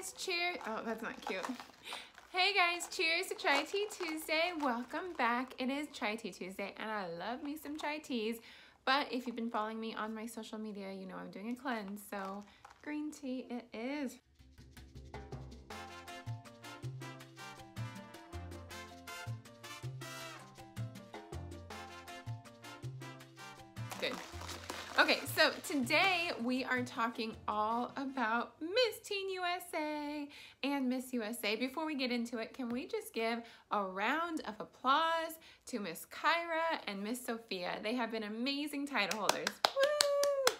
guys, cheers. Oh, that's not cute. Hey guys, cheers to Chai Tea Tuesday. Welcome back. It is Chai Tea Tuesday and I love me some chai teas. But if you've been following me on my social media, you know I'm doing a cleanse. So green tea it is. Good. Okay, so today we are talking all about Miss Teen USA and Miss USA. Before we get into it, can we just give a round of applause to Miss Kyra and Miss Sophia? They have been amazing title holders. Woo!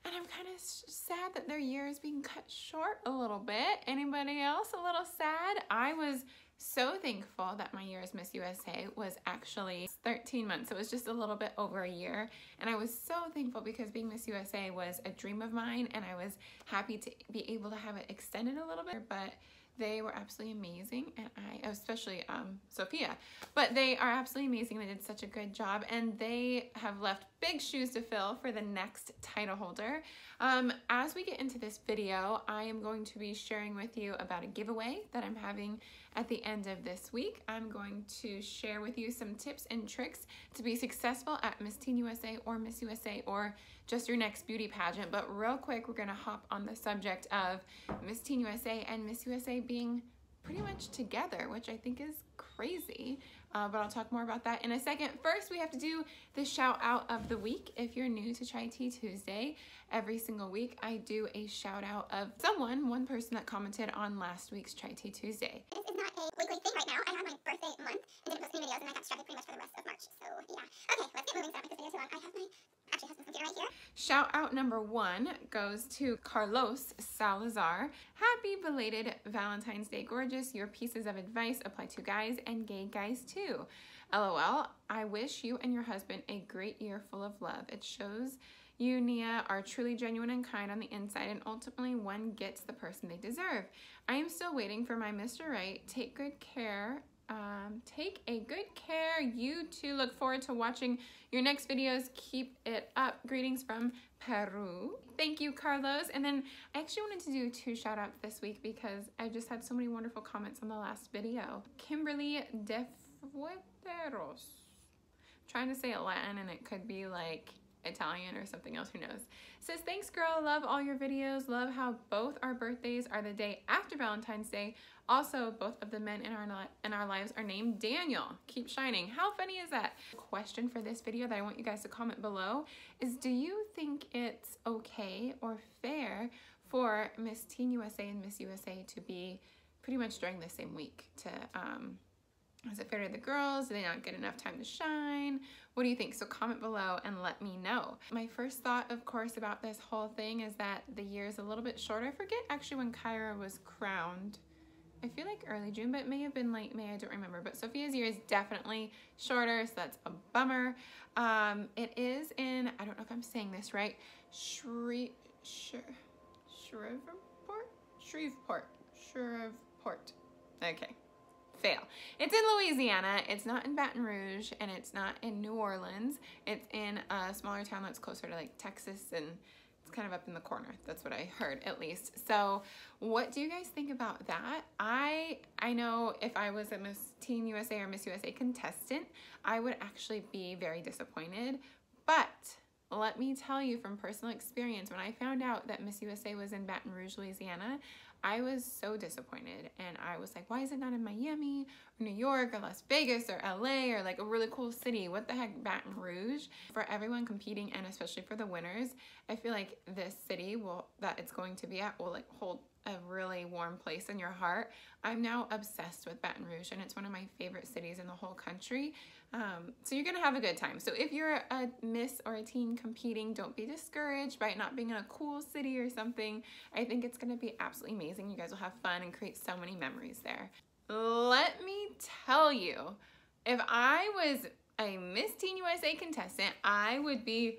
And I'm kind of sad that their year is being cut short a little bit. Anybody else a little sad? I was so thankful that my year as Miss USA was actually 13 months. It was just a little bit over a year. And I was so thankful because being Miss USA was a dream of mine and I was happy to be able to have it extended a little bit, but they were absolutely amazing, and especially Sophia, but they are absolutely amazing. They did such a good job and they have left big shoes to fill for the next title holder. As we get into this video, I am going to be sharing with you about a giveaway that I'm having at the end of this week. I'm going to share with you some tips and tricks to be successful at Miss Teen USA or Miss USA or just your next beauty pageant. But real quick, we're gonna hop on the subject of Miss Teen USA and Miss USA being pretty much together, which I think is crazy, but I'll talk more about that in a second. First, we have to do the shout out of the week. If you're new to Chai Tea Tuesday, every single week I do a shout out of one person that commented on last week's Chai Tea Tuesday. This is not a weekly thing right now. I had my birthday month and didn't post any videos and I got distracted pretty much for the rest of March, so yeah. Okay, let's get moving so I don't make this video too long. I have my husband's computer right here. Shout out number 1 goes to Carlos Salazar. Happy belated Valentine's Day, gorgeous. Your pieces of advice apply to guys and gay guys too. LOL, I wish you and your husband a great year full of love. It shows you, Nia, are truly genuine and kind on the inside, and ultimately one gets the person they deserve. I am still waiting for my Mr. Right. Take good care. Take a good care. You too. Look forward to watching your next videos. Keep it up. Greetings from Peru. Thank you, Carlos. And then I actually wanted to do 2 shout outs this week because I just had so many wonderful comments on the last video. Kimberly De Fueteros. Trying to say it Latin and it could be like Italian or something else, who knows. Says, thanks girl, love all your videos, love how both our birthdays are the day after Valentine's Day. Also, both of the men in our lives are named Daniel. Keep shining. How funny is that? Question for this video that I want you guys to comment below is, do you think it's okay or fair for Miss Teen USA and Miss USA to be pretty much during the same week? Is it fair to the girls? Do they not get enough time to shine? What do you think? So comment below and let me know. My first thought, of course, about this whole thing is that the year is a little bit shorter. I forget actually when Kyra was crowned. I feel like early June, but it may have been late May. I don't remember. But Sophia's year is definitely shorter, so that's a bummer. It is in, I don't know if I'm saying this right, Shreveport. Okay. Fail. It's in Louisiana. It's not in Baton Rouge and it's not in New Orleans. It's in a smaller town that's closer to like Texas, and it's kind of up in the corner. That's what I heard, at least. So what do you guys think about that? I know if I was a Miss Teen USA or Miss USA contestant, I would actually be very disappointed. But let me tell you from personal experience, when I found out that Miss USA was in Baton Rouge, Louisiana, I was so disappointed, and I was like, why is it not in Miami or New York or Las Vegas or LA or like a really cool city? What the heck, Baton Rouge? For everyone competing and especially for the winners, I feel like this city that it's going to be at will like hold a really warm place in your heart. I'm now obsessed with Baton Rouge and it's one of my favorite cities in the whole country. So you're gonna have a good time. So if you're a miss or a teen competing, don't be discouraged by it not being in a cool city or something. I think it's gonna be absolutely amazing. You guys will have fun and create so many memories there. Let me tell you, if I was a Miss Teen USA contestant, I would be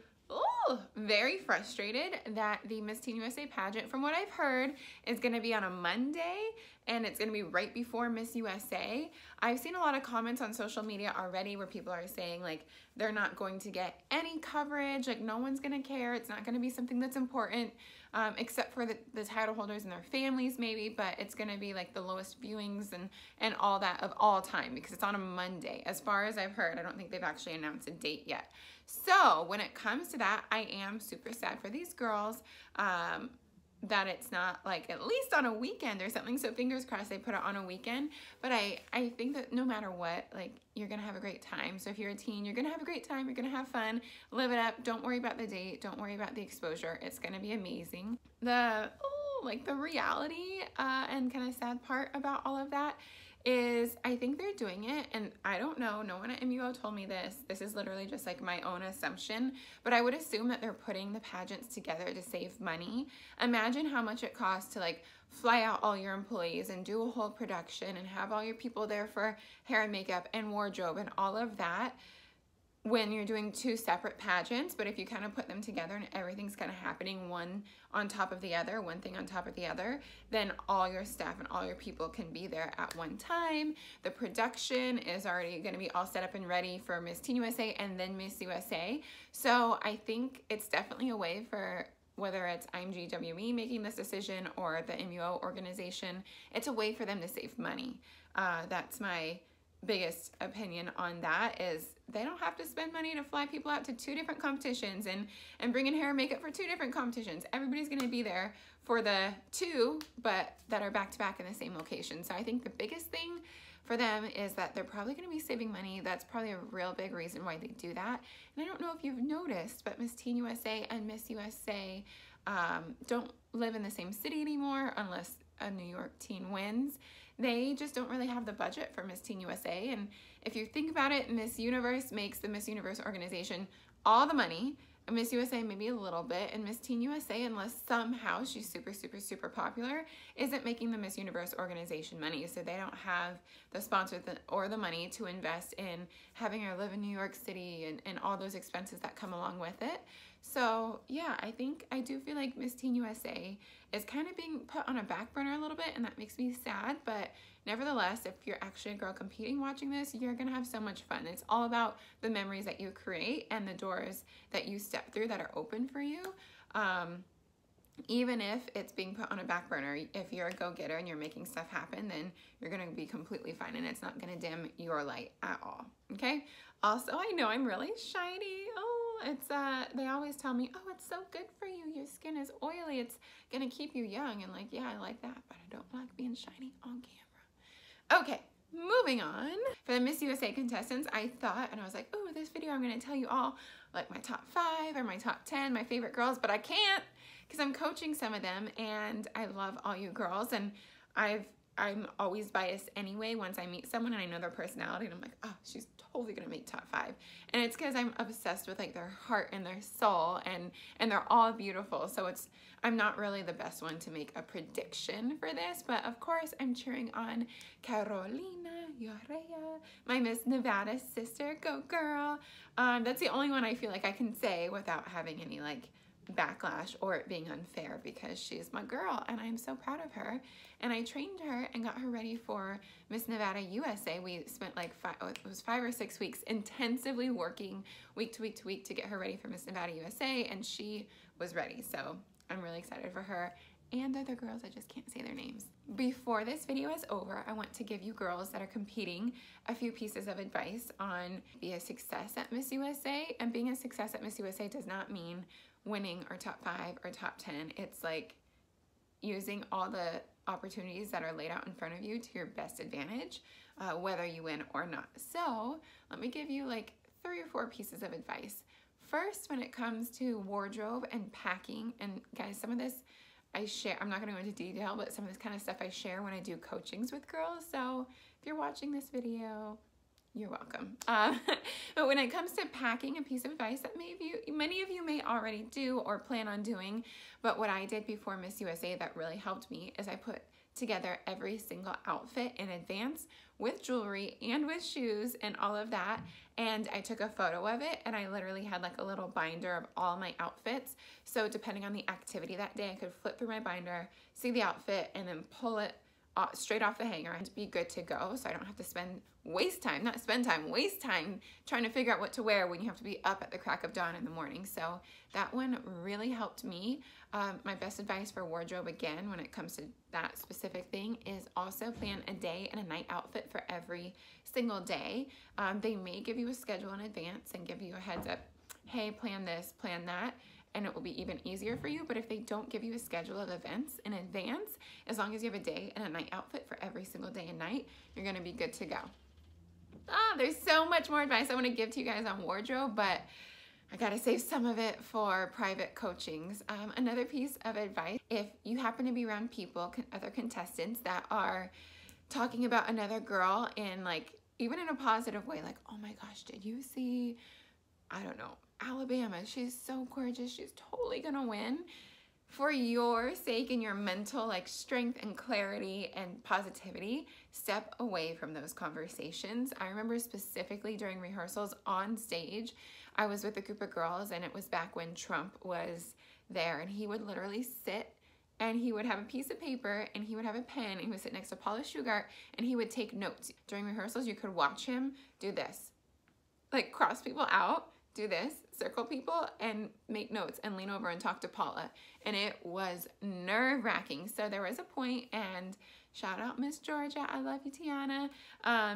very frustrated that the Miss Teen USA pageant, from what I've heard, is going to be on a Monday and it's going to be right before Miss USA. I've seen a lot of comments on social media already where people are saying like they're not going to get any coverage, like no one's going to care, it's not going to be something that's important. except for the title holders and their families maybe, but it's going to be like the lowest viewings and all that of all time because it's on a Monday. As far as I've heard, I don't think they've actually announced a date yet. So when it comes to that, I am super sad for these girls. That it's not like at least on a weekend or something. So fingers crossed they put it on a weekend. But I think that no matter what, like, you're going to have a great time. So if you're a teen, you're going to have a great time. You're going to have fun. Live it up. Don't worry about the date. Don't worry about the exposure. It's going to be amazing. The reality and kind of sad part about all of that is I think they're doing it, and I don't know, no one at MUO told me this. This is literally just like my own assumption, but I would assume that they're putting the pageants together to save money. Imagine how much it costs to like fly out all your employees and do a whole production and have all your people there for hair and makeup and wardrobe and all of that when you're doing two separate pageants. But if you kind of put them together and everything's kind of happening one on top of the other, one thing on top of the other, then all your staff and all your people can be there at one time. The production is already going to be all set up and ready for Miss Teen USA and then Miss USA. So I think it's definitely a way for, whether it's IMGWE making this decision or the MUO organization, it's a way for them to save money. That's my biggest opinion on that, is they don't have to spend money to fly people out to two different competitions and bring in hair and makeup for two different competitions. Everybody's going to be there for the two, but that are back to back in the same location. So I think the biggest thing for them is that they're probably going to be saving money. That's probably a real big reason why they do that. And I don't know if you've noticed, but Miss Teen USA and Miss USA don't live in the same city anymore unless a New York teen wins. They just don't really have the budget for Miss Teen USA. And if you think about it, Miss Universe makes the Miss Universe organization all the money. Miss USA maybe a little bit, and Miss Teen USA, unless somehow she's super, super, super popular, isn't making the Miss Universe organization money. So they don't have the sponsor or the money to invest in having her live in New York City and all those expenses that come along with it. So yeah, I do feel like Miss Teen USA is kind of being put on a back burner a little bit, and that makes me sad. But nevertheless, if you're actually a girl competing watching this, you're gonna have so much fun. It's all about the memories that you create and the doors that you step through that are open for you. Even if it's being put on a back burner, if you're a go-getter and you're making stuff happen, then you're gonna be completely fine, and it's not gonna dim your light at all, okay? Also, I know I'm really shiny. It's they always tell me, oh, it's so good for you. Your skin is oily. It's gonna keep you young. And like, yeah, I like that, but I don't like being shiny on camera. Okay, moving on. For the Miss USA contestants, I thought, and I was like, oh, this video, I'm gonna tell you all like my top 5 or my top 10, my favorite girls, but I can't because I'm coaching some of them, and I love all you girls, and I'm always biased anyway once I meet someone and I know their personality, and I'm like, oh, she's totally gonna make top 5. And it's because I'm obsessed with like their heart and their soul, and they're all beautiful. So I'm not really the best one to make a prediction for this, but of course I'm cheering on Carolina Urrea, my Miss Nevada sister. Go girl. That's the only one I feel like I can say without having any like backlash or it being unfair, because she's my girl and I'm so proud of her. And I trained her and got her ready for Miss Nevada USA. We spent like 5 or 6 weeks intensively working week to week to week to get her ready for Miss Nevada USA, and she was ready. So I'm really excited for her and the other girls. I just can't say their names. Before this video is over, I want to give you girls that are competing a few pieces of advice on be a success at Miss USA. And being a success at Miss USA does not mean winning or top 5 or top 10. It's like using all the opportunities that are laid out in front of you to your best advantage, whether you win or not. So let me give you like 3 or 4 pieces of advice. First, when it comes to wardrobe and packing, and guys, some of this I share, I'm not going to go into detail, but some of this kind of stuff I share when I do coachings with girls. So if you're watching this video, you're welcome. But when it comes to packing, a piece of advice that many of you may already do or plan on doing, but what I did before Miss USA that really helped me is I put together every single outfit in advance with jewelry and with shoes and all of that, and I took a photo of it, and I literally had like a little binder of all my outfits. So depending on the activity that day, I could flip through my binder, see the outfit, and then pull it straight off the hanger and be good to go, so I don't have to waste time trying to figure out what to wear when you have to be up at the crack of dawn in the morning. So that one really helped me. My best advice for wardrobe, again, when it comes to that specific thing, is also plan a day and a night outfit for every single day. They may give you a schedule in advance and give you a heads up, hey, plan this, plan that, and it will be even easier for you. But if they don't give you a schedule of events in advance, as long as you have a day and a night outfit for every single day and night, you're gonna be good to go. There's so much more advice I want to give to you guys on wardrobe, but I gotta save some of it for private coachings. Another piece of advice, if you happen to be around people, other contestants that are talking about another girl in, like, even in a positive way, like, oh my gosh, did you see, I don't know, Alabama, she's so gorgeous, she's totally gonna win. For your sake and your mental, like, strength and clarity and positivity, step away from those conversations. I remember specifically during rehearsals on stage, I was with a group of girls, and it was back when Trump was there, and he would literally sit and he would have a piece of paper and he would have a pen, and he would sit next to Paula Shugart and he would take notes. During rehearsals, you could watch him do this, like cross people out, do this, circle people, and make notes and lean over and talk to Paula. And it was nerve-wracking. So there was a point, and shout out Miss Georgia, I love you, Tiana.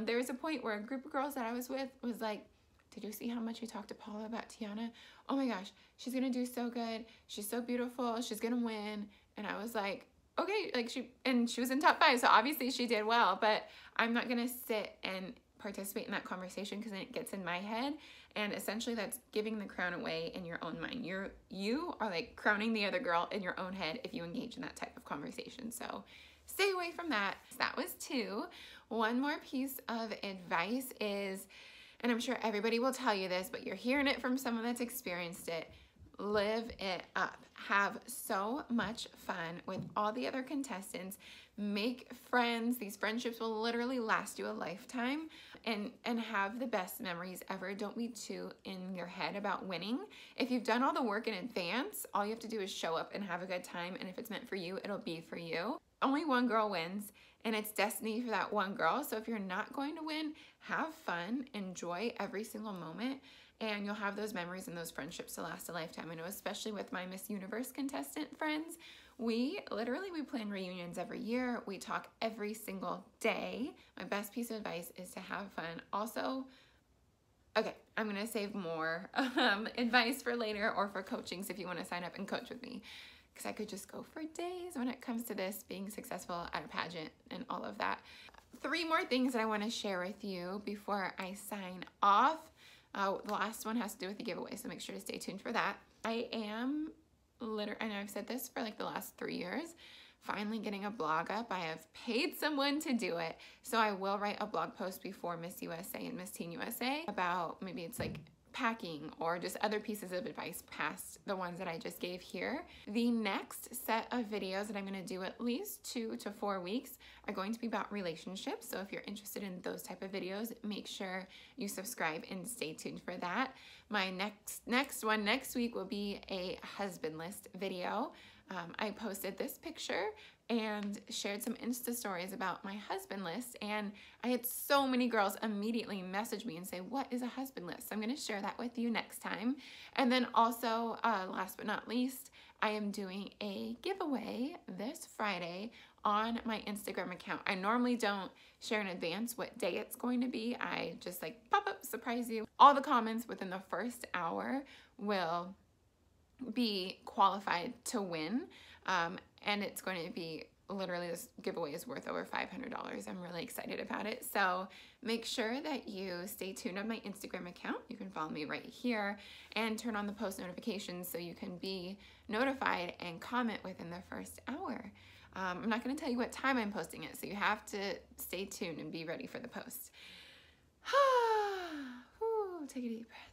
There was a point where a group of girls that I was with was like, did you see how much you talked to Paula about Tiana? Oh my gosh, she's gonna do so good. She's so beautiful, she's gonna win. And I was like, okay, like she was in top 5, so obviously she did well, but I'm not gonna sit and participate in that conversation because then it gets in my head, and essentially that's giving the crown away in your own mind. You are like crowning the other girl in your own head if you engage in that type of conversation. So stay away from that. So that was 2. One more piece of advice is, and I'm sure everybody will tell you this, but you're hearing it from someone that's experienced it, live it up. Have so much fun with all the other contestants. Make friends. These friendships will literally last you a lifetime, and have the best memories ever. Don't be too in your head about winning. If you've done all the work in advance, all you have to do is show up and have a good time, and if it's meant for you, it'll be for you. Only one girl wins, and it's destiny for that one girl. So if you're not going to win, have fun, enjoy every single moment, and you'll have those memories and those friendships to last a lifetime. I know, especially with my Miss Universe contestant friends, we plan reunions every year. We talk every single day. My best piece of advice is to have fun. Also, okay, I'm gonna save more advice for later, or for coachings if you wanna sign up and coach with me, because I could just go for days when it comes to this, being successful at a pageant and all of that. 3 more things that I wanna share with you before I sign off. The last one has to do with the giveaway, so make sure to stay tuned for that. I am and I've said this for like the last 3 years, finally getting a blog up. I have paid someone to do it, so I will write a blog post before Miss USA and Miss Teen USA about, maybe it's like packing or just other pieces of advice past the ones that I just gave here. The next set of videos that I'm going to do, at least 2 to 4 weeks, are going to be about relationships. So if you're interested in those type of videos, make sure you subscribe and stay tuned for that. My next one next week will be a husband list video. I posted this picture and shared some Insta stories about my husband list, and I had so many girls immediately message me and say, what is a husband list? So I'm going to share that with you next time. And then also, last but not least, I am doing a giveaway this Friday on my Instagram account. I normally don't share in advance what day it's going to be. I just like pop up, surprise you. All the comments within the first hour will be qualified to win, and it's going to be, literally, this giveaway is worth over $500. I'm really excited about it. So make sure that you stay tuned on my Instagram account. You can follow me right here and turn on the post notifications so you can be notified and comment within the first hour. I'm not going to tell you what time I'm posting it, so you have to stay tuned and be ready for the post. Take a deep breath.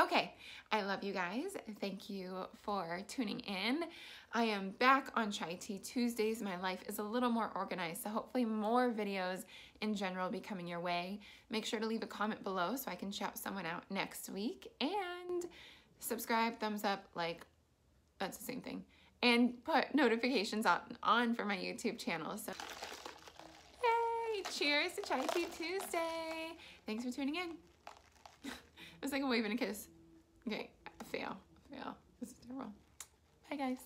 Okay, I love you guys. Thank you for tuning in. I am back on Chai Tea Tuesdays. My life is a little more organized, so hopefully more videos in general will be coming your way. Make sure to leave a comment below so I can shout someone out next week. And subscribe, thumbs up, like, that's the same thing. and put notifications on for my YouTube channel. So, yay! Cheers to Chai Tea Tuesday. Thanks for tuning in. It was like a wave and a kiss. Okay, fail. This is terrible. Bye, guys.